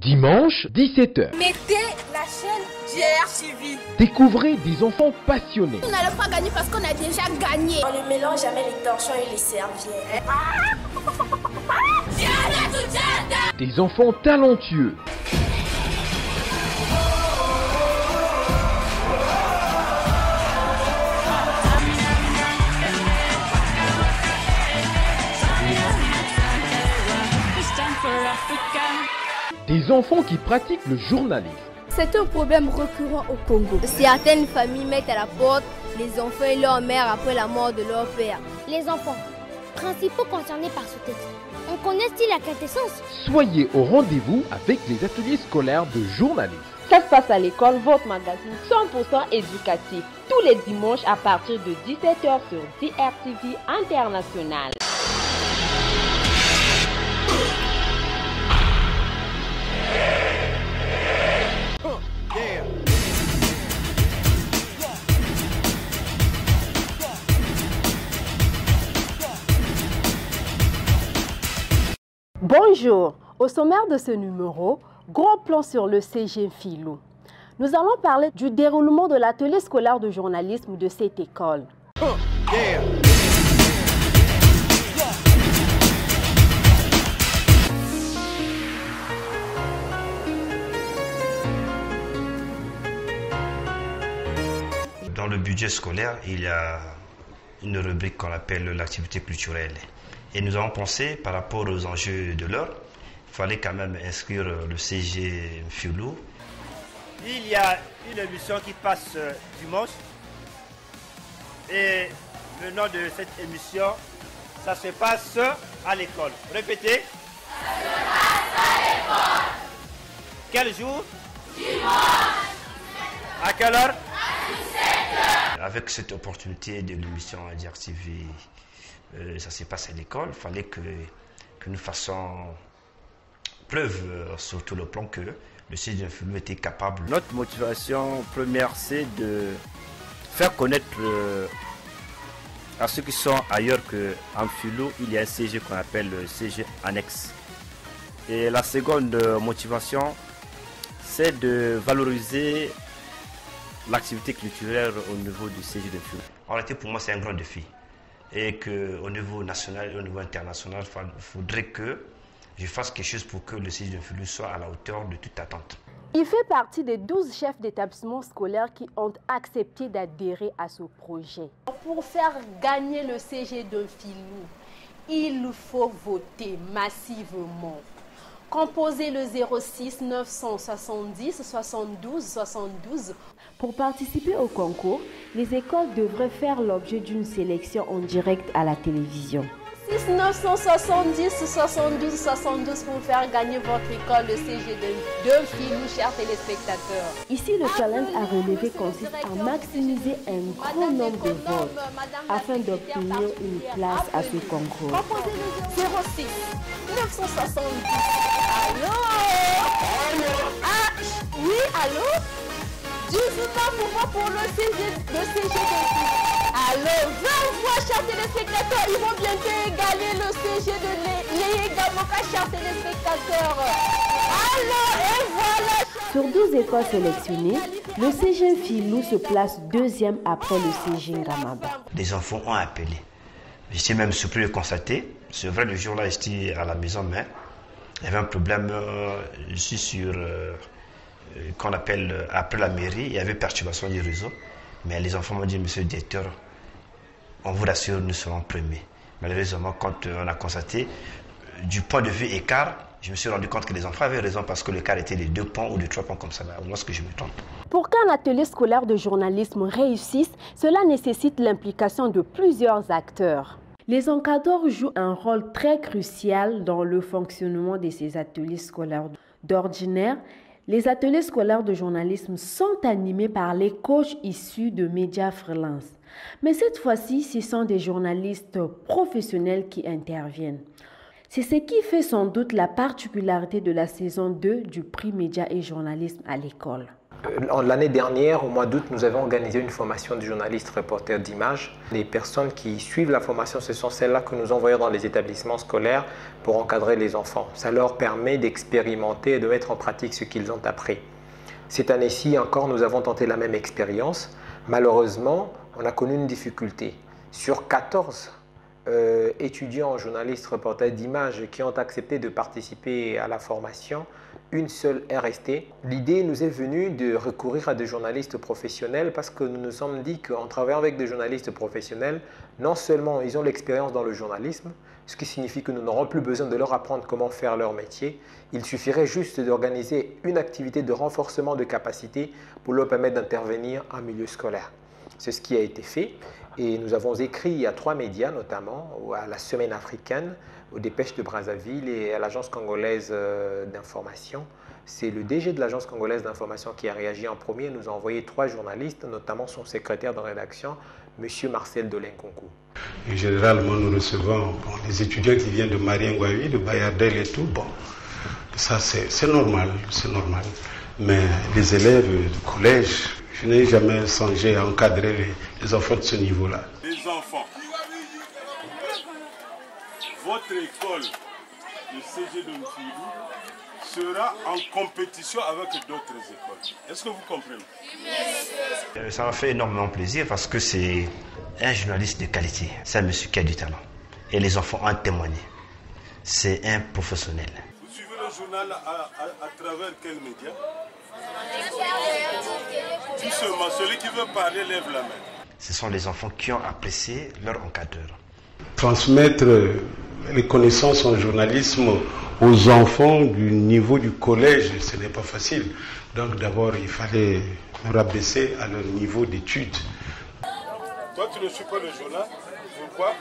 Dimanche, 17h. Mettez la chaîne GRTV. Découvrez des enfants passionnés. On n'allait pas gagner parce qu'on a déjà gagné. On ne mélange jamais les torchons et les serviettes. Des enfants talentueux. Des enfants qui pratiquent le journalisme. C'est un problème récurrent au Congo. Certaines familles mettent à la porte les enfants et leur mère après la mort de leur père. Les enfants, principaux concernés par ce texte, en connaissent-ils la quintessence? Soyez au rendez-vous avec les ateliers scolaires de journalisme. Ça se passe à l'école, votre magazine 100% éducatif, tous les dimanches à partir de 17h sur DRTV International. Bonjour, au sommaire de ce numéro, gros plan sur le CG Filou. Nous allons parler du déroulement de l'atelier scolaire de journalisme de cette école. Dans le budget scolaire, il y a une rubrique qu'on appelle l'activité culturelle. Et nous avons pensé, par rapport aux enjeux de l'heure, il fallait quand même inscrire le CG Filou. Il y a une émission qui passe dimanche. Et le nom de cette émission, ça se passe à l'école. Répétez. Ça se passe à l'école. Quel jour? Dimanche. À quelle heure? À 17h. Avec cette opportunité de l'émission DRTV, ça se passe à l'école, il fallait que nous fassions preuve sur tout le plan que le CG Filou était capable. Notre motivation première, c'est de faire connaître à ceux qui sont ailleurs qu'en Filou, il y a un CG qu'on appelle le CG annexe. Et la seconde motivation, c'est de valoriser l'activité culturelle au niveau du CG de Filou. En réalité, pour moi, c'est un grand défi. Et qu'au niveau national et au niveau international, il faudrait que je fasse quelque chose pour que le CG de Filou soit à la hauteur de toute attente. Il fait partie des 12 chefs d'établissement scolaire qui ont accepté d'adhérer à ce projet. Pour faire gagner le CG de Filou, il faut voter massivement. Composez le 06 970 72 72. Pour participer au concours, les écoles devraient faire l'objet d'une sélection en direct à la télévision. 6 970 72 72 pour faire gagner votre école le CG de Filou, chers téléspectateurs. Ici, le challenge à relever consiste à maximiser un grand nombre de votes afin d'obtenir une place à ce concours. Composez le 06 970. Allô? Ah, oui, allô? 19 mouvements pour le CG de Filou. Allô, 20 fois, chers téléspectateurs, ils vont bientôt égaler le CG de Léa Gamoka, chers téléspectateurs. Allô, et voilà. Sur 12 écoles sélectionnées, le CG Filou se place deuxième après le CG Ngamaba. Les enfants ont appelé. J'étais même surpris de constater. C'est vrai, le jour-là, j'étais à la maison, mais il y avait un problème. Je suis sur qu'on appelle après la mairie, il y avait perturbation du réseau. Mais les enfants m'ont dit, monsieur le directeur, on vous rassure, nous serons premiers. Malheureusement, quand on a constaté, du point de vue écart, je me suis rendu compte que les enfants avaient raison parce que l'écart était de 2 points ou de 3 points comme ça. Au moins, ce que je me trompe. Pour qu'un atelier scolaire de journalisme réussisse, cela nécessite l'implication de plusieurs acteurs. Les encadreurs jouent un rôle très crucial dans le fonctionnement de ces ateliers scolaires. D'ordinaire, les ateliers scolaires de journalisme sont animés par les coachs issus de médias freelance. Mais cette fois-ci, ce sont des journalistes professionnels qui interviennent. C'est ce qui fait sans doute la particularité de la saison 2 du prix Média et Journalisme à l'école. L'année dernière, au mois d'août, nous avons organisé une formation de journalistes reporters d'images. Les personnes qui suivent la formation, ce sont celles-là que nous envoyons dans les établissements scolaires pour encadrer les enfants. Ça leur permet d'expérimenter et de mettre en pratique ce qu'ils ont appris. Cette année-ci encore, nous avons tenté la même expérience. Malheureusement, on a connu une difficulté. Sur 14 étudiants journalistes reporters d'images qui ont accepté de participer à la formation, une seule est restée. L'idée nous est venue de recourir à des journalistes professionnels parce que nous nous sommes dit qu'en travaillant avec des journalistes professionnels, non seulement ils ont l'expérience dans le journalisme, ce qui signifie que nous n'aurons plus besoin de leur apprendre comment faire leur métier, il suffirait juste d'organiser une activité de renforcement de capacité pour leur permettre d'intervenir en milieu scolaire. C'est ce qui a été fait et nous avons écrit à 3 médias notamment, à la Semaine africaine, aux Dépêches de Brazzaville et à l'Agence congolaise d'information. C'est le DG de l'Agence congolaise d'information qui a réagi en premier. Il nous a envoyé 3 journalistes, notamment son secrétaire de rédaction, M. Marcel Dolenkonkou. Et généralement, nous recevons les étudiants qui viennent de Mariengouavi, de Bayardel et tout. Bon, ça c'est normal, c'est normal. Mais les élèves du collège, je n'ai jamais songé à encadrer les enfants de ce niveau-là. Les enfants, votre école, le CG de Mfilou, sera en compétition avec d'autres écoles. Est-ce que vous comprenez? Ça m'a fait énormément plaisir parce que c'est un journaliste de qualité. C'est un monsieur qui a du talent. Et les enfants ont témoigné. C'est un professionnel. Vous suivez le journal à travers quel média? Tout seulement, celui qui veut parler lève la main. Ce sont les enfants qui ont apprécié leur encadreur. Transmettre les connaissances en journalisme aux enfants du niveau du collège, ce n'est pas facile. Donc d'abord, il fallait rabaisser à leur niveau d'études. Toi, tu ne suis pas le journal? Pourquoi?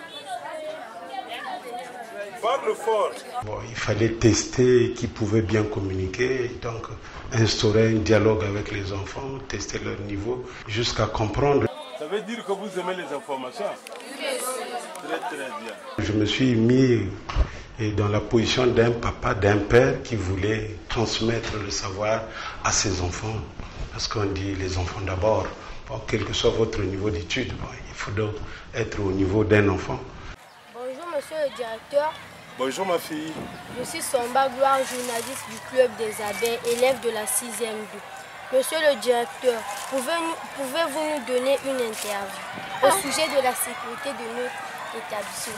Parle fort. Bon, il fallait tester qui pouvait bien communiquer, donc instaurer un dialogue avec les enfants, tester leur niveau, jusqu'à comprendre. Ça veut dire que vous aimez les informations? Très très bien. Je me suis mis dans la position d'un papa, d'un père qui voulait transmettre le savoir à ses enfants. Parce qu'on dit les enfants d'abord. Bon, quel que soit votre niveau d'études, bon, il faut donc être au niveau d'un enfant. Bonjour monsieur le directeur. Bonjour ma fille. Je suis Somba Gloire, journaliste du Club des Abeilles, élève de la 6e B. Monsieur le directeur, pouvez-vous nous donner une interview au sujet de la sécurité de notre établissement?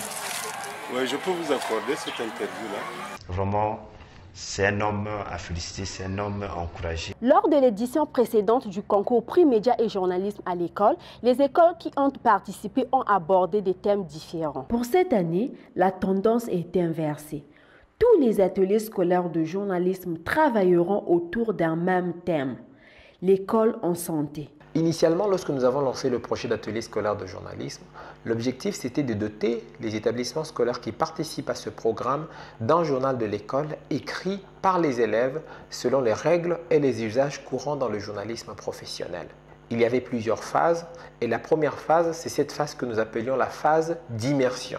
Oui, je peux vous accorder cette interview-là. Vraiment, c'est un homme à féliciter, c'est un homme à encourager. Lors de l'édition précédente du concours Prix Média et Journalisme à l'école, les écoles qui ont participé ont abordé des thèmes différents. Pour cette année, la tendance est inversée. Tous les ateliers scolaires de journalisme travailleront autour d'un même thème, l'école en santé. Initialement, lorsque nous avons lancé le projet d'atelier scolaire de journalisme, l'objectif c'était de doter les établissements scolaires qui participent à ce programme d'un journal de l'école écrit par les élèves selon les règles et les usages courants dans le journalisme professionnel. Il y avait plusieurs phases et la première phase, c'est cette phase que nous appelions la phase d'immersion.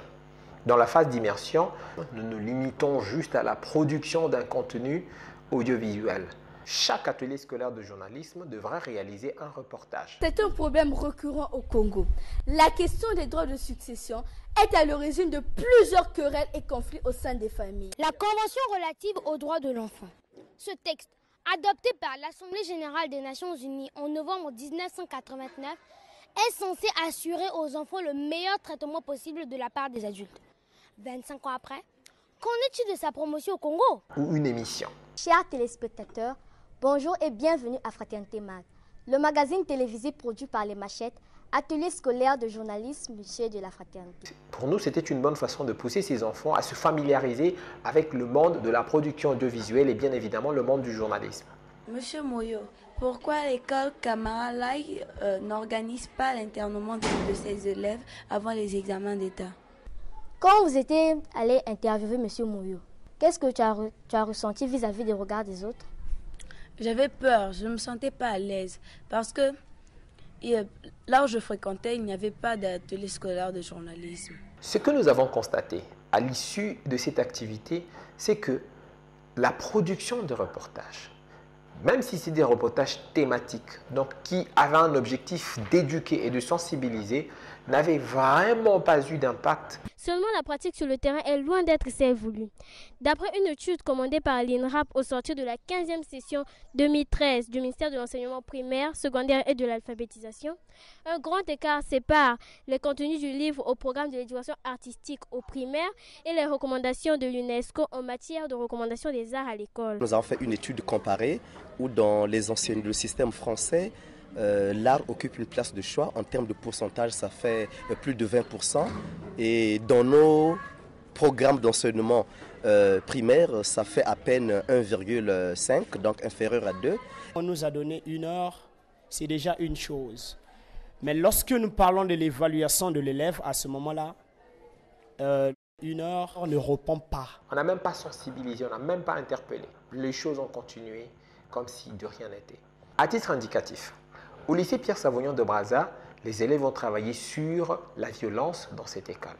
Dans la phase d'immersion, nous nous limitons juste à la production d'un contenu audiovisuel. Chaque atelier scolaire de journalisme devra réaliser un reportage. C'est un problème récurrent au Congo. La question des droits de succession est à l'origine de plusieurs querelles et conflits au sein des familles. La Convention relative aux droits de l'enfant. Ce texte, adopté par l'Assemblée générale des Nations unies en novembre 1989, est censé assurer aux enfants le meilleur traitement possible de la part des adultes. 25 ans après, qu'en est-il de sa promotion au Congo? Ou une émission. Chers téléspectateurs, bonjour et bienvenue à Fraternité Mag, le magazine télévisé produit par les Machettes, atelier scolaire de journalisme lycée de la Fraternité. Pour nous, c'était une bonne façon de pousser ces enfants à se familiariser avec le monde de la production audiovisuelle et bien évidemment le monde du journalisme. Monsieur Moyo, pourquoi l'école Camara Lai n'organise pas l'internement de ses élèves avant les examens d'État? Quand vous étiez allé interviewer Monsieur Moyo, qu'est-ce que tu as ressenti vis-à-vis des regards des autres? J'avais peur, je ne me sentais pas à l'aise parce que là où je fréquentais, il n'y avait pas d'atelier scolaire de journalisme. Ce que nous avons constaté à l'issue de cette activité, c'est que la production de reportages, même si c'est des reportages thématiques, donc qui avaient un objectif d'éduquer et de sensibiliser, n'avaient vraiment pas eu d'impact. Seulement, la pratique sur le terrain est loin d'être celle voulue. D'après une étude commandée par l'INRAP au sortir de la 15e session 2013 du ministère de l'Enseignement primaire, secondaire et de l'alphabétisation, un grand écart sépare les contenus du livre au programme de l'éducation artistique au primaire et les recommandations de l'UNESCO en matière de recommandation des arts à l'école. Nous avons fait une étude comparée où dans le système français, l'art occupe une place de choix. En termes de pourcentage, ça fait plus de 20%. Et dans nos programmes d'enseignement primaire, ça fait à peine 1,5, donc inférieur à 2. On nous a donné 1 heure, c'est déjà une chose. Mais lorsque nous parlons de l'évaluation de l'élève, à ce moment-là, 1 heure ne répond pas. On n'a même pas sensibilisé, on n'a même pas interpellé. Les choses ont continué comme si de rien n'était. À titre indicatif, au lycée Pierre Savognon de Brazza, les élèves ont travaillé sur la violence dans cette école.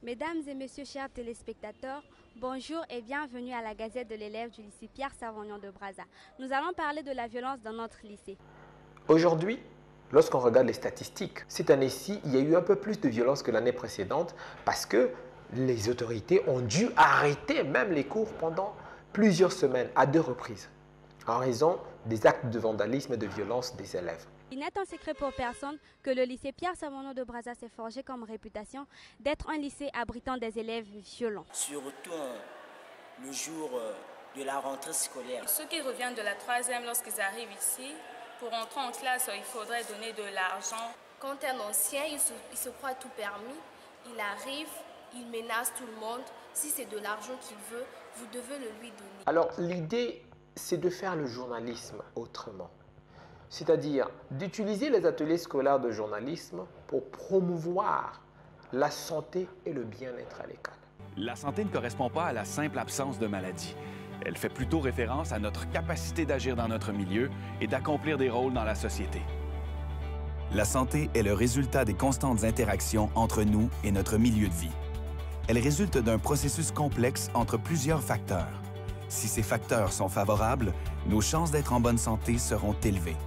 Mesdames et messieurs, chers téléspectateurs, bonjour et bienvenue à la Gazette de l'élève du lycée Pierre Savognon de Brazza. Nous allons parler de la violence dans notre lycée. Aujourd'hui, lorsqu'on regarde les statistiques, cette année-ci, il y a eu un peu plus de violence que l'année précédente parce que les autorités ont dû arrêter même les cours pendant plusieurs semaines, à 2 reprises, en raison des actes de vandalisme et de violence des élèves. Il n'est un secret pour personne que le lycée Pierre Savognon de Brazza s'est forgé comme réputation d'être un lycée abritant des élèves violents. Surtout le jour de la rentrée scolaire. Ceux qui reviennent de la 3e, lorsqu'ils arrivent ici, pour entrer en classe, il faudrait donner de l'argent. Quand un ancien, il se croit tout permis, il arrive, il menace tout le monde. Si c'est de l'argent qu'il veut, vous devez le lui donner. Alors l'idée, c'est de faire le journalisme autrement. C'est-à-dire d'utiliser les ateliers scolaires de journalisme pour promouvoir la santé et le bien-être à l'école. La santé ne correspond pas à la simple absence de maladie. Elle fait plutôt référence à notre capacité d'agir dans notre milieu et d'accomplir des rôles dans la société. La santé est le résultat des constantes interactions entre nous et notre milieu de vie. Elle résulte d'un processus complexe entre plusieurs facteurs. Si ces facteurs sont favorables, nos chances d'être en bonne santé seront élevées.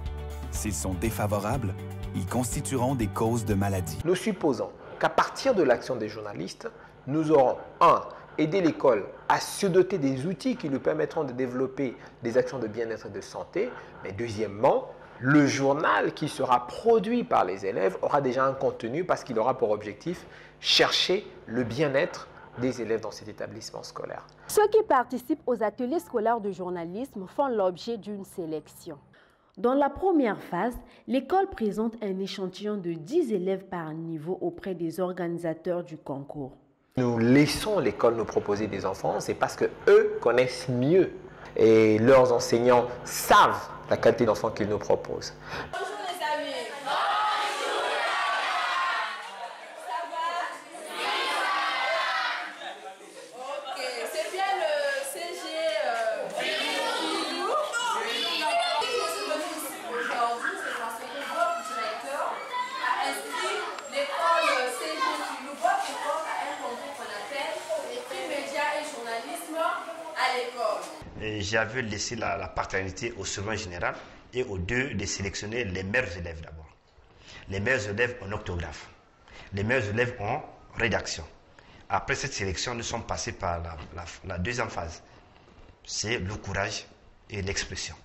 S'ils sont défavorables, ils constitueront des causes de maladie. Nous supposons qu'à partir de l'action des journalistes, nous aurons aider l'école à se doter des outils qui lui permettront de développer des actions de bien-être et de santé. Mais deuxièmement, le journal qui sera produit par les élèves aura déjà un contenu parce qu'il aura pour objectif chercher le bien-être des élèves dans cet établissement scolaire. Ceux qui participent aux ateliers scolaires de journalisme font l'objet d'une sélection. Dans la première phase, l'école présente un échantillon de 10 élèves par niveau auprès des organisateurs du concours. Nous laissons l'école nous proposer des enfants, c'est parce qu'eux connaissent mieux et leurs enseignants savent la qualité d'enfants qu'ils nous proposent. Bonjour les amis. Ok, c'est bien le CG Filou. Aujourd'hui, c'est parce que votre directeur a inscrit l'école CG Filou, votre école à un concours qu'on appelle les médias et journalisme à l'école. J'avais laissé la paternité au surveillant général et aux deux de sélectionner les meilleurs élèves d'abord. Les meilleurs élèves en orthographe, les meilleurs élèves en rédaction. Après cette sélection, nous sommes passés par la deuxième phase. C'est le courage et l'expression.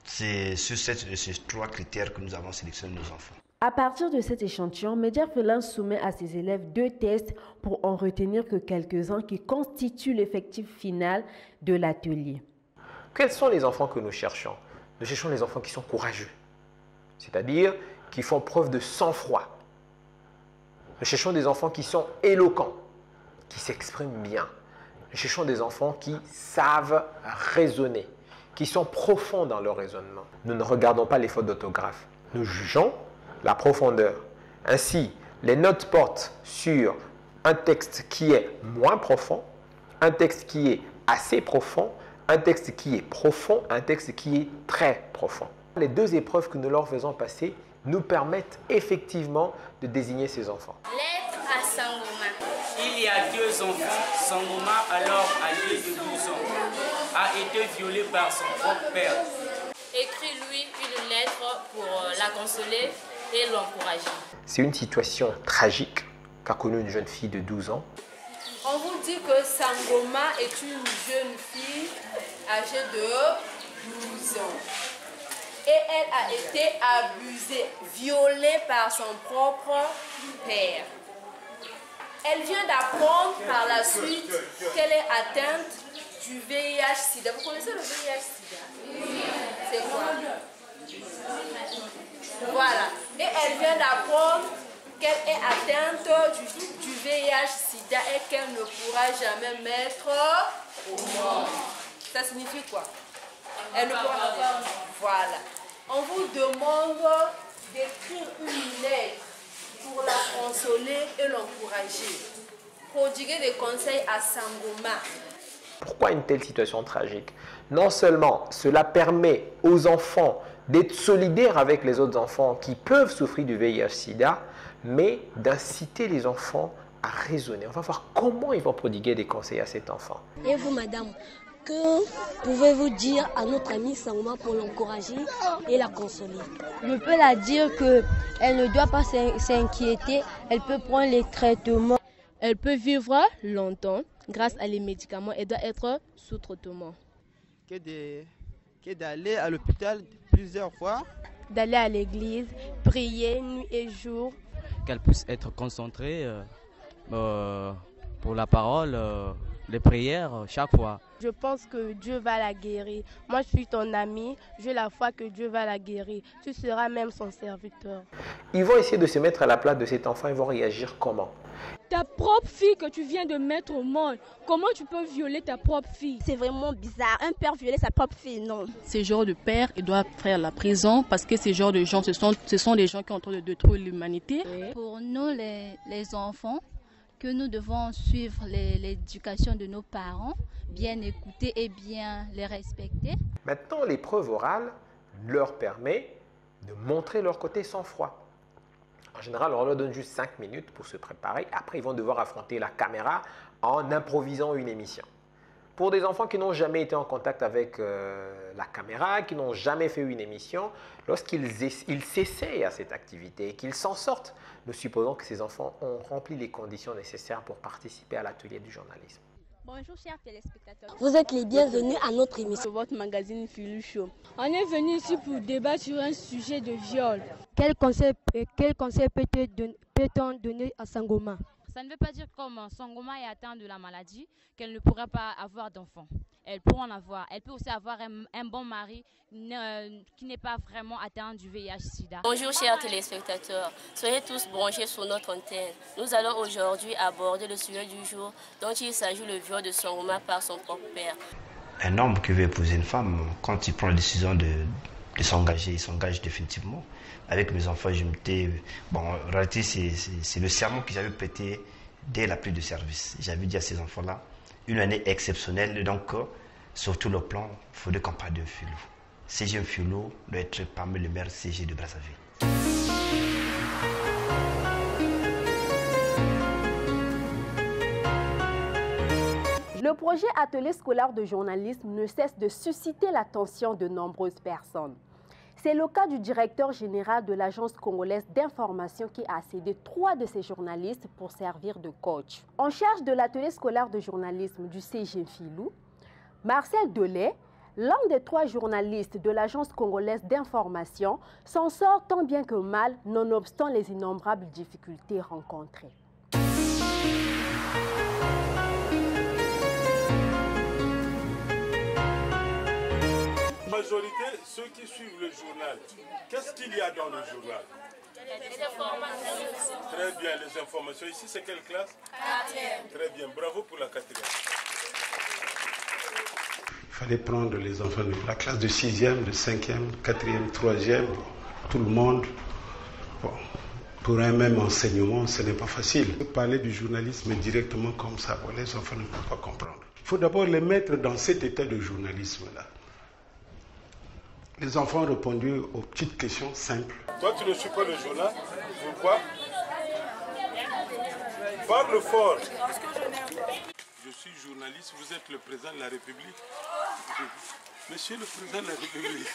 C'est sur ces 3 critères que nous avons sélectionné nos enfants. À partir de cet échantillon, Média Freelance soumet à ses élèves 2 tests pour en retenir que quelques-uns qui constituent l'effectif final de l'atelier. Quels sont les enfants que nous cherchons? Nous cherchons les enfants qui sont courageux, c'est-à-dire qui font preuve de sang-froid. Nous cherchons des enfants qui sont éloquents, qui s'expriment bien. Nous cherchons des enfants qui savent raisonner, qui sont profonds dans leur raisonnement. Nous ne regardons pas les fautes d'orthographe. Nous jugeons la profondeur. Ainsi, les notes portent sur un texte qui est moins profond, un texte qui est assez profond, un texte qui est profond, un texte qui est très profond. Les 2 épreuves que nous leur faisons passer nous permettent effectivement de désigner ces enfants. Lettre à Sangoma. Il y a 2 enfants, Sangoma, alors âgé de 12 ans, a été violé par son propre père. Écris-lui une lettre pour la consoler et l'encourager. C'est une situation tragique qu'a connue une jeune fille de 12 ans. On vous dit que Sangoma est une jeune fille âgée de 12 ans. Et elle a été abusée, violée par son propre père. Elle vient d'apprendre par la suite qu'elle est atteinte du VIH-Sida. Vous connaissez le VIH-Sida? Oui. C'est quoi? Voilà. Et elle vient d'apprendre qu'elle est atteinte du VIH-Sida et qu'elle ne pourra jamais mettre au monde. Ça signifie quoi? Elle ne pourra pas. Voilà. On vous demande d'écrire une lettre pour la consoler et l'encourager. Prodiguer des conseils à Sangoma. Pourquoi une telle situation tragique? Non seulement cela permet aux enfants d'être solidaires avec les autres enfants qui peuvent souffrir du VIH-Sida, mais d'inciter les enfants à raisonner. On va voir comment ils vont prodiguer des conseils à cet enfant. Et vous, madame, que pouvez-vous dire à notre amie Sangoma pour l'encourager et la consoler? Je peux la dire qu'elle ne doit pas s'inquiéter, elle peut prendre les traitements. Elle peut vivre longtemps grâce à les médicaments, elle doit être sous traitement. Que d'aller à l'hôpital plusieurs fois. D'aller à l'église, prier nuit et jour. Qu'elle puisse être concentrée pour la parole, les prières chaque fois. Je pense que Dieu va la guérir. Moi, je suis ton ami. J'ai la foi que Dieu va la guérir. Tu seras même son serviteur. Ils vont essayer de se mettre à la place de cet enfant. Ils vont réagir comment? Ta propre fille que tu viens de mettre au monde, comment tu peux violer ta propre fille? C'est vraiment bizarre. Un père violer sa propre fille, non. Ces genres de pères, ils doivent faire la prison parce que ces genres de gens, ce sont des gens qui sont en train de détruire l'humanité. Pour nous, les enfants, que nous devons suivre l'éducation de nos parents, bien écouter et bien les respecter. Maintenant, l'épreuve orale leur permet de montrer leur côté sans froid. En général, on leur donne juste 5 minutes pour se préparer. Après, ils vont devoir affronter la caméra en improvisant une émission. Pour des enfants qui n'ont jamais été en contact avec la caméra, qui n'ont jamais fait une émission, lorsqu'ils s'essayent à cette activité et qu'ils s'en sortent, nous supposons que ces enfants ont rempli les conditions nécessaires pour participer à l'atelier du journalisme. Bonjour chers téléspectateurs. Vous êtes les bienvenus à notre émission. Votre magazine Filou Show. On est venu ici pour débattre sur un sujet de viol. Quel conseil peut-on donner à Sangoma? Ça ne veut pas dire que comme Sangoma est atteinte de la maladie, qu'elle ne pourra pas avoir d'enfants. Elle peut en avoir. Elle peut aussi avoir un bon mari qui n'est pas vraiment atteint du VIH-Sida. Bonjour chers téléspectateurs, soyez tous branchés sur notre antenne. Nous allons aujourd'hui aborder le sujet du jour dont il s'agit le viol de Sangoma par son propre père. Un homme qui veut épouser une femme, quand il prend la décision de s'engager, il s'engage définitivement. Avec mes enfants, je m'étais... Bon, en réalité, c'est le serment que j'avais prêté dès la prise de service. J'avais dit à ces enfants-là, une année exceptionnelle, donc sur tout le plan, il faudrait qu'on parle de Filou. CG Filou doit être parmi les meilleurs CG de Brazzaville. Le projet Atelier scolaire de journalisme ne cesse de susciter l'attention de nombreuses personnes. C'est le cas du directeur général de l'Agence congolaise d'information qui a cédé 3 de ses journalistes pour servir de coach. En charge de l'atelier scolaire de journalisme du CG Filou, Marcel Delay, l'un des 3 journalistes de l'Agence congolaise d'information, s'en sort tant bien que mal, nonobstant les innombrables difficultés rencontrées. Majorité, ceux qui suivent le journal, qu'est-ce qu'il y a dans le journal? Les informations. Très bien, les informations. Ici, c'est quelle classe? 4e. Très bien, bravo pour la 4e. Il fallait prendre les enfants de la classe de 6e, de 5e, 4e, 3e, tout le monde. Bon, pour un même enseignement, ce n'est pas facile. Parler du journalisme directement comme ça, bon, les enfants ne peuvent pas comprendre. Il faut d'abord les mettre dans cet état de journalisme-là. Les enfants ont répondu aux petites questions simples. Toi, tu ne suis pas le journal. Pourquoi? Parle fort. Je suis journaliste, vous êtes le président de la République. Monsieur le président de la République,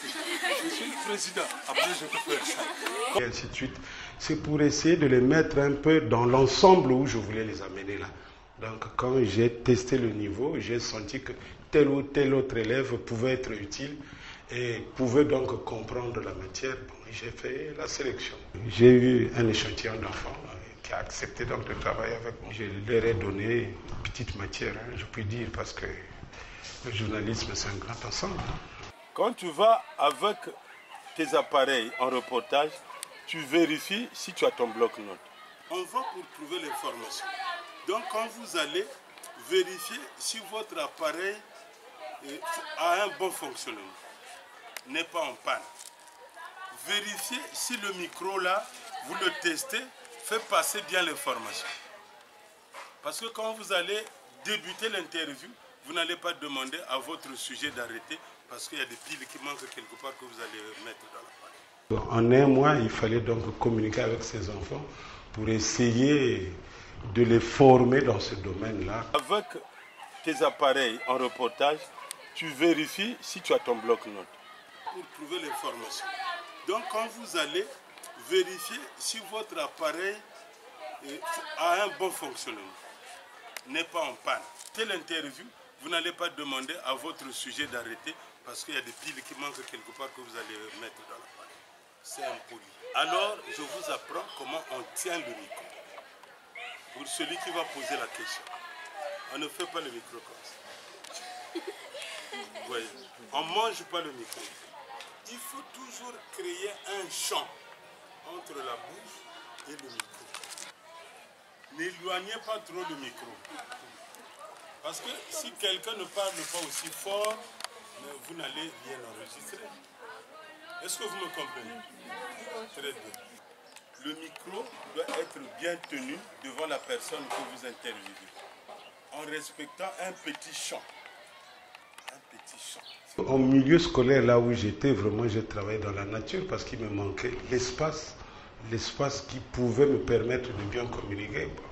monsieur le président, après je peux faire ça. Et ainsi de suite. C'est pour essayer de les mettre un peu dans l'ensemble où je voulais les amener là. Donc quand j'ai testé le niveau, j'ai senti que tel ou tel autre élève pouvait être utile et pouvait donc comprendre la matière. Bon, j'ai fait la sélection. J'ai eu un échantillon d'enfants qui a accepté donc de travailler avec moi. Je leur ai donné une petite matière, hein, je puis dire, parce que le journalisme c'est un grand ensemble. Quand tu vas avec tes appareils en reportage, tu vérifies si tu as ton bloc-notes. On va pour trouver l'information. Donc quand vous allez vérifier si votre appareil a un bon fonctionnement, n'est pas en panne. Vérifiez si le micro là, vous le testez, fait passer bien l'information. Parce que quand vous allez débuter l'interview, vous n'allez pas demander à votre sujet d'arrêter parce qu'il y a des piles qui manquent quelque part que vous allez mettre dans l'appareil. En un mois, il fallait donc communiquer avec ces enfants pour essayer de les former dans ce domaine-là. Avec tes appareils en reportage, tu vérifies si tu as ton bloc-notes pour trouver l'information. Donc quand vous allez vérifier si votre appareil a un bon fonctionnement, n'est pas en panne. Telle interview, vous n'allez pas demander à votre sujet d'arrêter parce qu'il y a des piles qui manquent quelque part que vous allez mettre dans l'appareil. C'est impoli. Alors, je vous apprends comment on tient le micro. Pour celui qui va poser la question. On ne fait pas le micro comme ça. Voyez, on ne mange pas le micro. Il faut toujours créer un champ entre la bouche et le micro. N'éloignez pas trop le micro. Parce que si quelqu'un ne parle pas aussi fort, vous n'allez rien enregistrer. Est-ce que vous me comprenez? Très bien. Le micro doit être bien tenu devant la personne que vous interviewez, en respectant un petit champ. Un petit champ. Au milieu scolaire, là où j'étais, vraiment, j'ai travaillé dans la nature parce qu'il me manquait l'espace qui pouvait me permettre de bien communiquer. Bon.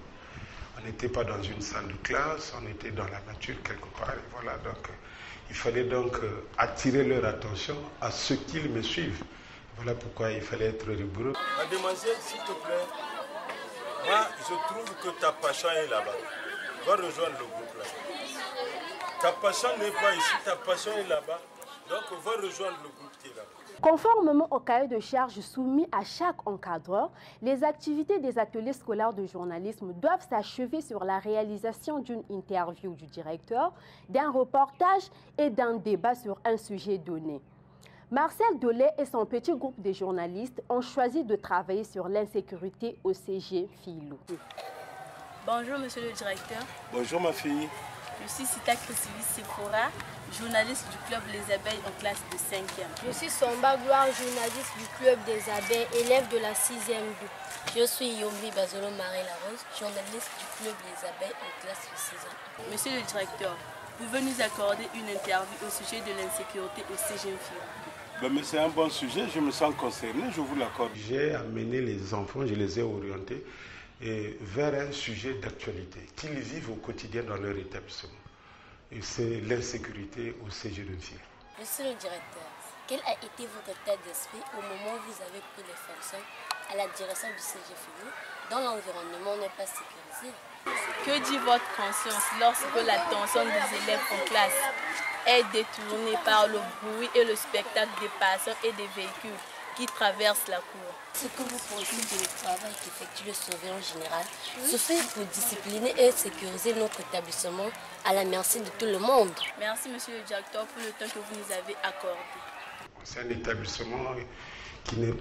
On n'était pas dans une salle de classe, on était dans la nature quelque part. Et voilà, donc, il fallait donc attirer leur attention à ce qu'ils me suivent. Voilà pourquoi il fallait être rigoureux. Mademoiselle, s'il te plaît, moi je trouve que ta passion est là-bas. Va rejoindre le groupe là-bas. Ta passion n'est pas ici, ta passion est là-bas. Donc va rejoindre le groupe qui est là-bas. Conformément au cahier de charges soumis à chaque encadreur, les activités des ateliers scolaires de journalisme doivent s'achever sur la réalisation d'une interview du directeur, d'un reportage et d'un débat sur un sujet donné. Marcel Dolay et son petit groupe de journalistes ont choisi de travailler sur l'insécurité au CG Filou. Bonjour monsieur le directeur. Bonjour ma fille. Je suis Sita Chrysili Sephora, journaliste du club Les Abeilles en classe de 5e. Je suis Somba Gloire, journaliste du club des Abeilles, élève de la 6e B. Je suis Yombi Bazolo Marie-Larose, journaliste du club Les Abeilles en classe de 6e. Monsieur le directeur, pouvez nous accorder une interview au sujet de l'insécurité au CG Filou? Mais c'est un bon sujet, je me sens concerné, je vous l'accorde. J'ai amené les enfants, je les ai orientés vers un sujet d'actualité qu'ils vivent au quotidien dans leur établissement. Et c'est l'insécurité au CG de Filou. Monsieur le directeur, quel a été votre état d'esprit au moment où vous avez pris les fonctions à la direction du CG Filou, dont l'environnement n'est pas sécurisé? Que dit votre conscience lorsque l'attention des élèves en classe est détournée par le bruit et le spectacle des passants et des véhicules qui traversent la cour? Ce que vous pensez que le travail qu'effectue le surveillant général se fait pour discipliner et sécuriser notre établissement à la merci de tout le monde. Merci monsieur le directeur pour le temps que vous nous avez accordé. C'est un établissement qui n'est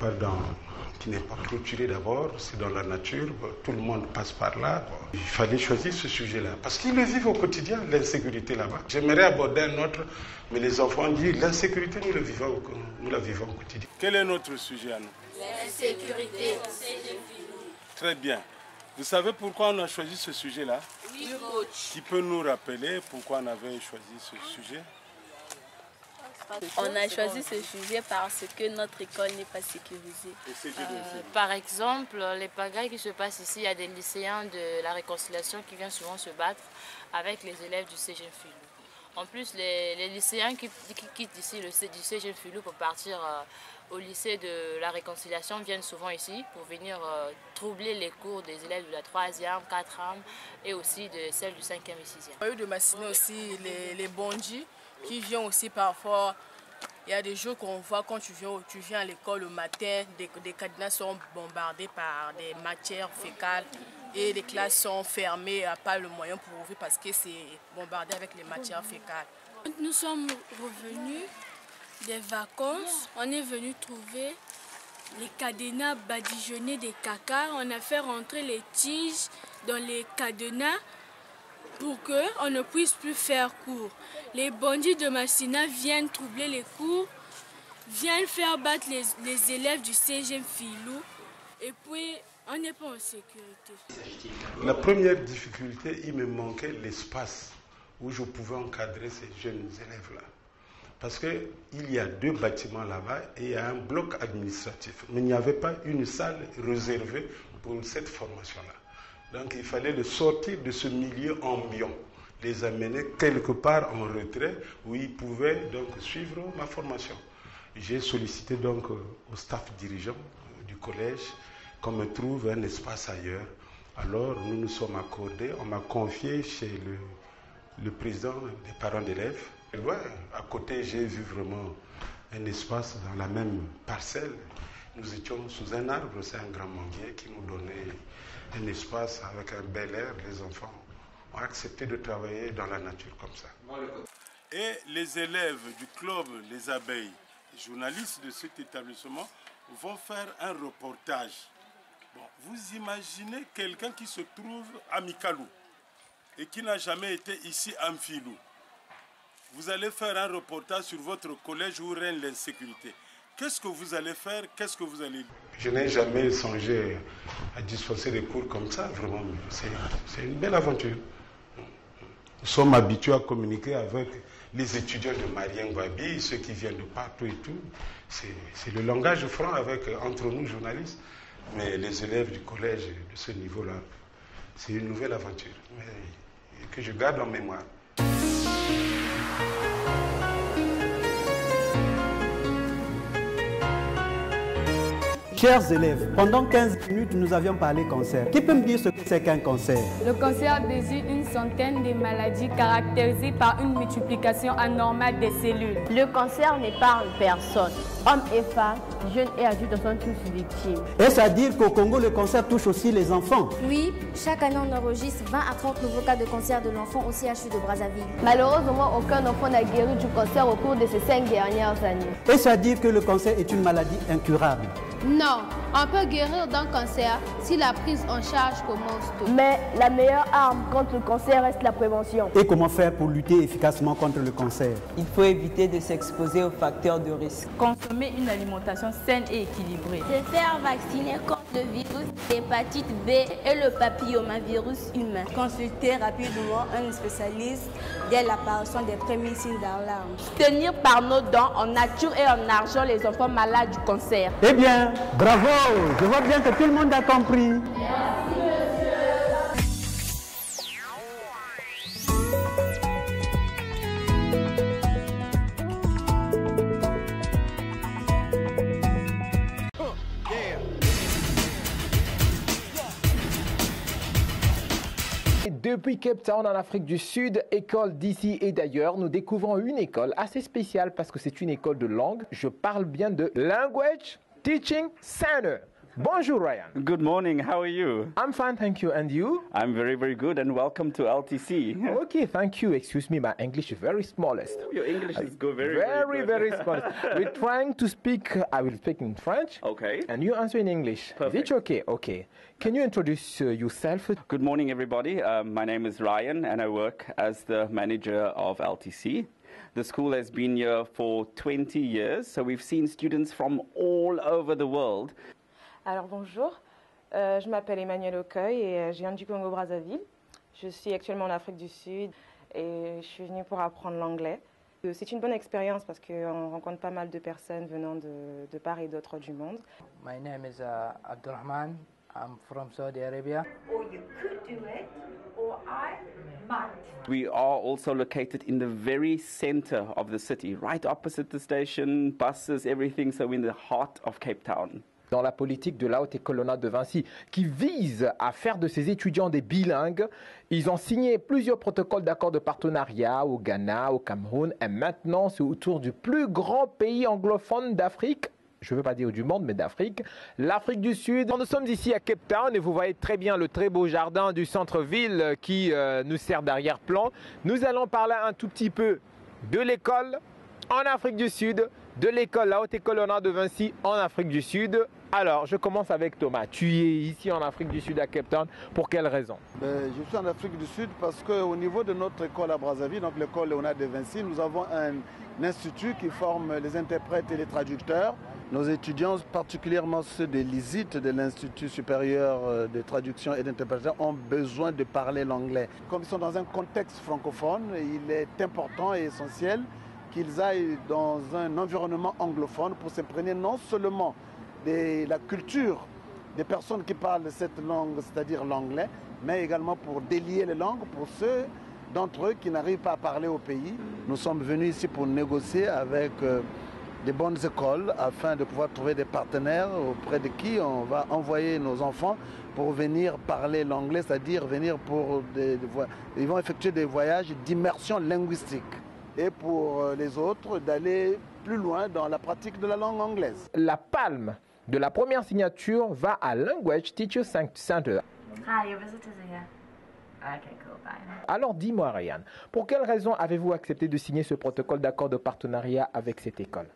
pas clôturé d'abord, c'est dans la nature, tout le monde passe par là. Il fallait choisir ce sujet-là, parce qu'ils le vivent au quotidien, l'insécurité là-bas. J'aimerais aborder un autre, mais les enfants disent l'insécurité, nous la vivons au quotidien. Quel est notre sujet à nous? L'insécurité. Très bien. Vous savez pourquoi on a choisi ce sujet-là? Oui, coach. Qui peut nous rappeler pourquoi on avait choisi ce sujet? On a choisi ce sujet parce que notre école n'est pas sécurisée. Par exemple, les pagailles qui se passent ici, il y a des lycéens de la réconciliation qui viennent souvent se battre avec les élèves du CGM Filou. En plus, les lycéens qui quittent ici du CGM Filou pour partir au lycée de la réconciliation viennent souvent ici pour venir troubler les cours des élèves de la 3e, 4e et aussi de celles du 5e et 6e. On a eu de Massina aussi les bandits qui viennent aussi parfois. Il y a des jours qu'on voit quand tu viens à l'école le matin, des cadenas sont bombardés par des matières fécales et les classes sont fermées, il n'y a pas le moyen pour ouvrir parce que c'est bombardé avec les matières fécales. Nous sommes revenus des vacances, on est venu trouver les cadenas badigeonnés des caca. On a fait rentrer les tiges dans les cadenas pour qu'on ne puisse plus faire cours. Les bandits de Massina viennent troubler les cours, viennent faire battre les élèves du CGM Filou et puis on n'est pas en sécurité. La première difficulté, il me manquait l'espace où je pouvais encadrer ces jeunes élèves-là. Parce qu'il y a 2 bâtiments là-bas et il y a un bloc administratif. Mais il n'y avait pas une salle réservée pour cette formation-là. Donc il fallait les sortir de ce milieu ambiant, les amener quelque part en retrait où ils pouvaient donc suivre ma formation. J'ai sollicité donc au staff dirigeant du collège qu'on me trouve un espace ailleurs. Alors nous nous sommes accordés, on m'a confié chez le président des parents d'élèves. Ouais, à côté, j'ai vu vraiment un espace dans la même parcelle. Nous étions sous un arbre, c'est un grand manguier qui nous donnait un espace avec un bel air. Les enfants ont accepté de travailler dans la nature comme ça. Et les élèves du club Les Abeilles, les journalistes de cet établissement, vont faire un reportage. Bon, vous imaginez quelqu'un qui se trouve à Mikalou et qui n'a jamais été ici à Mfilou. Vous allez faire un reportage sur votre collège où règne l'insécurité. Qu'est-ce que vous allez faire? Qu'est-ce que vous allez dire? Je n'ai jamais songé à dispenser des cours comme ça, vraiment. C'est une belle aventure. Nous sommes habitués à communiquer avec les étudiants de Marien Gwabi, ceux qui viennent de partout et tout. C'est le langage franc entre nous, journalistes. Mais les élèves du collège de ce niveau-là, c'est une nouvelle aventure que je garde en mémoire. Chers élèves, pendant 15 minutes, nous avions parlé cancer. Qui peut me dire ce que c'est qu'un cancer? Le cancer désigne une centaine de maladies caractérisées par une multiplication anormale des cellules. Le cancer n'épargne personne. Hommes et femmes, jeunes et adultes en sont tous victimes. Est-ce à dire qu'au Congo, le cancer touche aussi les enfants? Oui, chaque année on enregistre 20 à 30 nouveaux cas de cancer de l'enfant au CHU de Brazzaville. Malheureusement, aucun enfant n'a guéri du cancer au cours de ces 5 dernières années. Est-ce à dire que le cancer est une maladie incurable? Non, on peut guérir d'un cancer si la prise en charge commence tôt. Mais la meilleure arme contre le cancer reste la prévention. Et comment faire pour lutter efficacement contre le cancer? Il faut éviter de s'exposer aux facteurs de risque. Consommer une alimentation saine et équilibrée. Se faire vacciner contre le virus d'hépatite B et le papillomavirus humain. Consulter rapidement un spécialiste dès l'apparition des premiers signes d'alarme. Tenir par nos dons en nature et en argent les enfants malades du cancer. Eh bien, bravo! Je vois bien que tout le monde a compris. Depuis Cape Town en Afrique du Sud, école d'ici et d'ailleurs, nous découvrons une école assez spéciale parce que c'est une école de langue. Je parle bien de Language Teaching Center. Bonjour Ryan. Good morning, how are you? I'm fine, thank you. And you? I'm very, very good and welcome to LTC. Okay, thank you. Excuse me, my English is very smallest. Your English is good, very smallest. We're trying to speak, I will speak in French. Okay. And you answer in English. Perfect. Is it okay? Okay. Can you introduce yourself? Good morning, everybody. My name is Ryan and I work as the manager of LTC. The school has been here for 20 years, so we've seen students from all over the world. Alors bonjour, je m'appelle Emmanuel Okoy et je viens du Congo-Brazzaville. Je suis actuellement en Afrique du Sud et je suis venue pour apprendre l'anglais. C'est une bonne expérience parce qu'on rencontre pas mal de personnes venant de part et d'autre du monde. My name is Abdurrahman. I'm from Saudi Arabia. Or you could do it, or I might. We are also located in the very center of the city, right opposite the station, buses, everything, so in the heart of Cape Town. Dans la politique de la Haute École Leonard de Vinci, qui vise à faire de ces étudiants des bilingues, ils ont signé plusieurs protocoles d'accord de partenariat au Ghana, au Cameroun, et maintenant c'est autour du plus grand pays anglophone d'Afrique. Je ne veux pas dire du monde, mais d'Afrique, l'Afrique du Sud. Nous sommes ici à Cape Town et vous voyez très bien le très beau jardin du centre-ville qui nous sert d'arrière-plan. Nous allons parler un tout petit peu de l'école en Afrique du Sud, de l'école, la Haute École Leonard de Vinci en Afrique du Sud. Alors, je commence avec Thomas. Tu es ici en Afrique du Sud à Cape Town. Pour quelle raison? Je suis en Afrique du Sud parce qu'au niveau de notre école à Brazzaville, donc l'école Léonard de Vinci, nous avons un institut qui forme les interprètes et les traducteurs. Nos étudiants, particulièrement ceux de l'ISIT, de l'Institut supérieur de traduction et d'interprétation, ont besoin de parler l'anglais. Comme ils sont dans un contexte francophone, il est important et essentiel qu'ils aillent dans un environnement anglophone pour s'imprégner non seulement de la culture des personnes qui parlent cette langue, c'est-à-dire l'anglais, mais également pour délier les langues pour ceux d'entre eux qui n'arrivent pas à parler au pays. Nous sommes venus ici pour négocier avec des bonnes écoles afin de pouvoir trouver des partenaires auprès de qui on va envoyer nos enfants pour venir parler l'anglais, c'est-à-dire venir pour ils vont effectuer des voyages d'immersion linguistique. Et pour les autres, d'aller plus loin dans la pratique de la langue anglaise. La palme de la première signature va à Language Teacher Center. Hi, your visitors are here. Okay, cool, bye. Alors dis-moi, Ryan, pour quelle raison avez-vous accepté de signer ce protocole d'accord de partenariat avec cette école?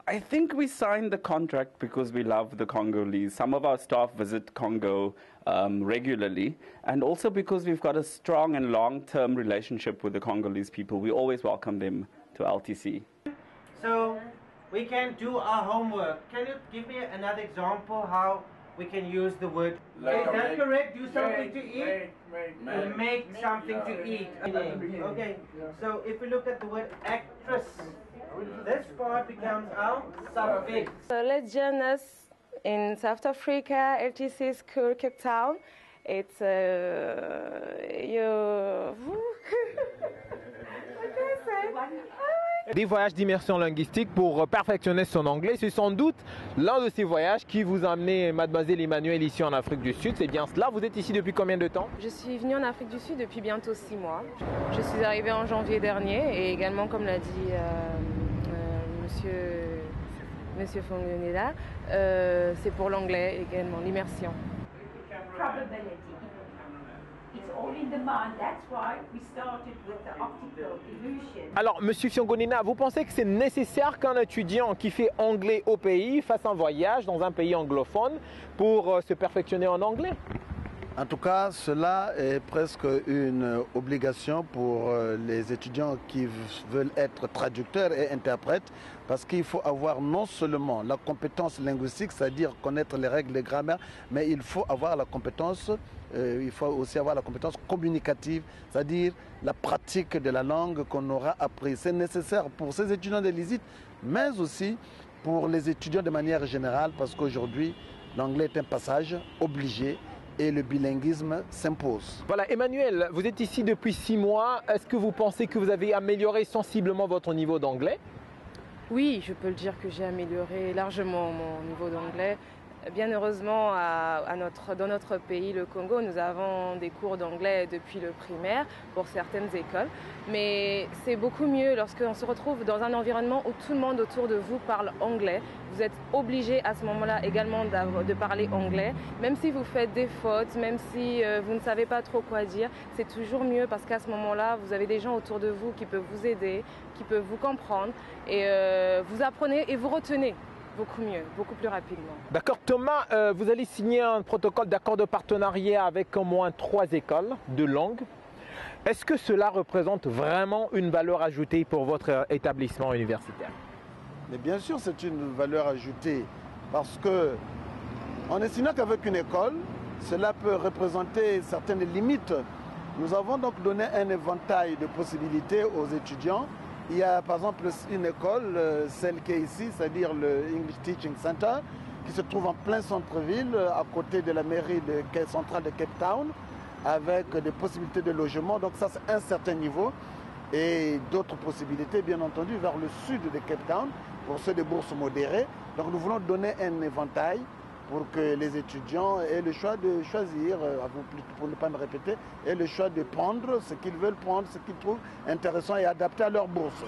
I think we signed the contract because we love the Congolese. Some of our staff visit Congo regularly, and also because we've got a strong and long-term relationship with the Congolese people. We always welcome them to LTC. So we can do our homework. Can you give me another example how we can use the word? Is that correct? Do something to eat? Make something to eat. Okay, so if we look at the word actress, this part becomes our suffix. So let's join us in South Africa, LTC School, Cape Town. It's Des voyages d'immersion linguistique pour perfectionner son anglais. C'est sans doute l'un de ces voyages qui vous a amené Mademoiselle Emmanuelle ici en Afrique du Sud. C'est bien cela. Vous êtes ici depuis combien de temps? Je suis venue en Afrique du Sud depuis bientôt 6 mois. Je suis arrivée en janvier dernier et également, comme l'a dit Monsieur Fongonela, c'est pour l'anglais également, l'immersion. Probability. It's all in the mind. That's why we started with the optical illusion. Alors, Monsieur Fiongonina, vous pensez que c'est nécessaire qu'un étudiant qui fait anglais au pays fasse un voyage dans un pays anglophone pour se perfectionner en anglais? En tout cas, cela est presque une obligation pour les étudiants qui veulent être traducteurs et interprètes, parce qu'il faut avoir non seulement la compétence linguistique, c'est-à-dire connaître les règles de grammaire, mais il faut avoir la compétence, il faut aussi avoir la compétence communicative, c'est-à-dire la pratique de la langue qu'on aura appris. C'est nécessaire pour ces étudiants de l'ISIT, mais aussi pour les étudiants de manière générale, parce qu'aujourd'hui, l'anglais est un passage obligé et le bilinguisme s'impose. Voilà, Emmanuel, vous êtes ici depuis 6 mois. Est-ce que vous pensez que vous avez amélioré sensiblement votre niveau d'anglais? Oui, je peux le dire que j'ai amélioré largement mon niveau d'anglais. Bien heureusement, dans notre pays, le Congo, nous avons des cours d'anglais depuis le primaire pour certaines écoles. Mais c'est beaucoup mieux lorsqu'on se retrouve dans un environnement où tout le monde autour de vous parle anglais. Vous êtes obligé à ce moment-là également de parler anglais. Même si vous faites des fautes, même si vous ne savez pas trop quoi dire, c'est toujours mieux parce qu'à ce moment-là, vous avez des gens autour de vous qui peuvent vous aider, qui peuvent vous comprendre et vous apprenez et vous retenez. Beaucoup mieux, beaucoup plus rapidement. D'accord. Thomas, vous allez signer un protocole d'accord de partenariat avec au moins 3 écoles de langue. Est-ce que cela représente vraiment une valeur ajoutée pour votre établissement universitaire? Mais bien sûr, c'est une valeur ajoutée parce que en estimant qu'avec une école, cela peut représenter certaines limites. Nous avons donc donné un éventail de possibilités aux étudiants Il y a par exemple une école, celle qui est ici, c'est-à-dire le English Teaching Center, qui se trouve en plein centre-ville, à côté de la mairie centrale de Cape Town, avec des possibilités de logement. Donc ça, c'est un certain niveau. Et d'autres possibilités, bien entendu, vers le sud de Cape Town, pour ceux de bourses modérées. Donc nous voulons donner un éventail pour que les étudiants aient le choix de choisir, pour ne pas me répéter, aient le choix de prendre ce qu'ils veulent prendre, ce qu'ils trouvent intéressant et adapté à leur bourse.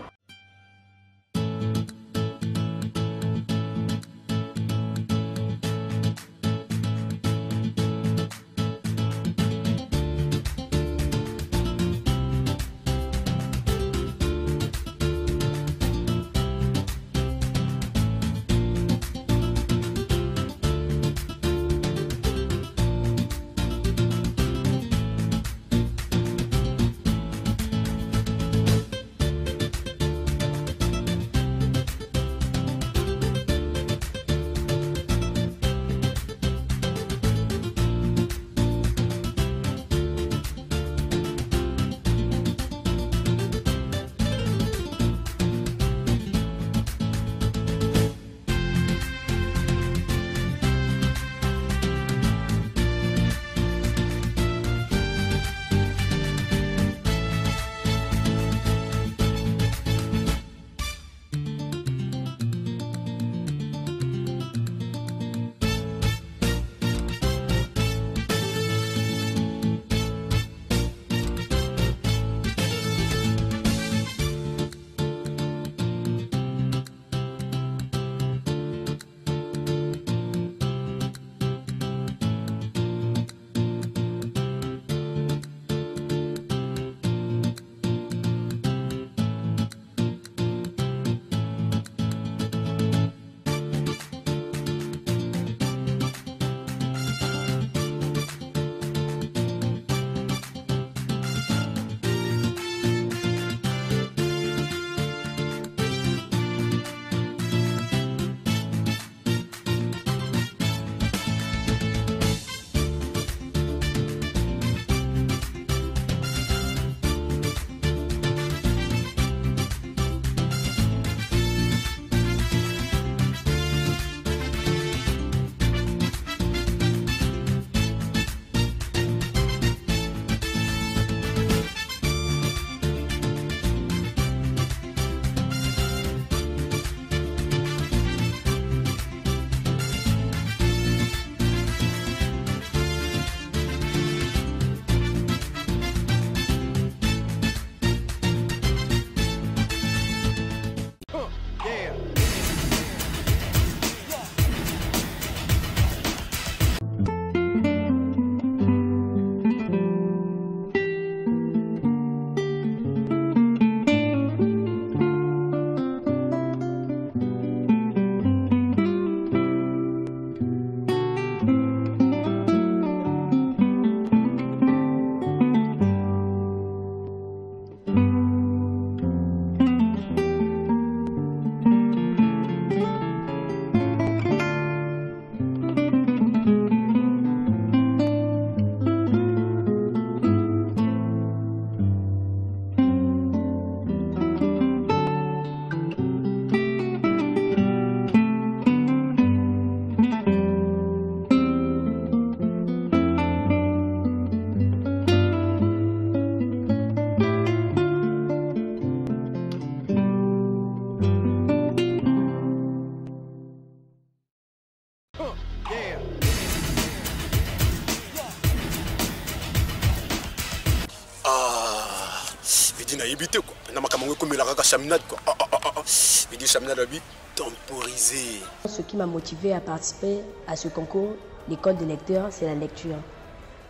Ce qui m'a motivé à participer à ce concours, l'école des lecteurs, c'est la lecture.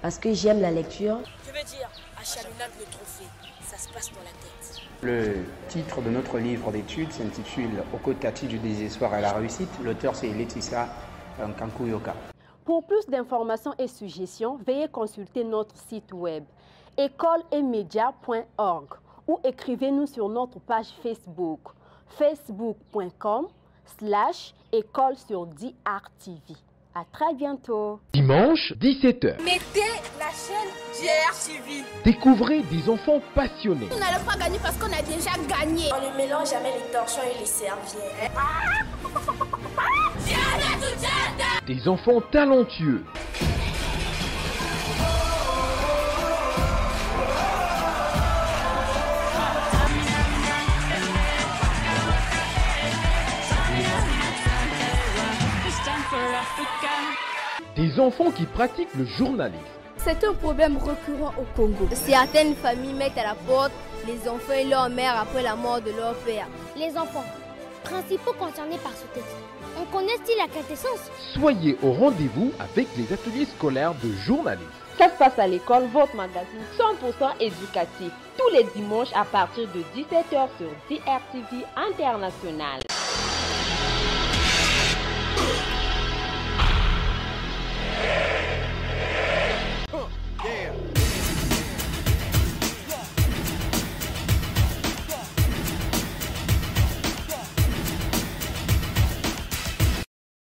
Parce que j'aime la lecture. Je veux dire, à Chaminade, le trophée, ça se passe dans la tête. Le titre de notre livre d'études s'intitule « Au Kotati du désespoir à la réussite ». L'auteur, c'est Laetitia Nkankuyoka. Pour plus d'informations et suggestions, veuillez consulter notre site web écoleetmedia.org ou écrivez-nous sur notre page Facebook facebook.com/école sur DRTV. À très bientôt. Dimanche, 17h. Mettez la chaîne DRTV. Découvrez des enfants passionnés. On n'allait pas gagner parce qu'on a déjà gagné. On ne mélange jamais les torchons et les serviettes. Des enfants talentueux. Des enfants qui pratiquent le journalisme. C'est un problème récurrent au Congo. Certaines familles mettent à la porte les enfants et leur mère après la mort de leur père. Les enfants, principaux concernés par ce texte, on connaît-ils la quintessence? Soyez au rendez-vous avec les ateliers scolaires de journalisme. Ça se passe à l'école, votre magazine 100% éducatif, tous les dimanches à partir de 17h sur DRTV International.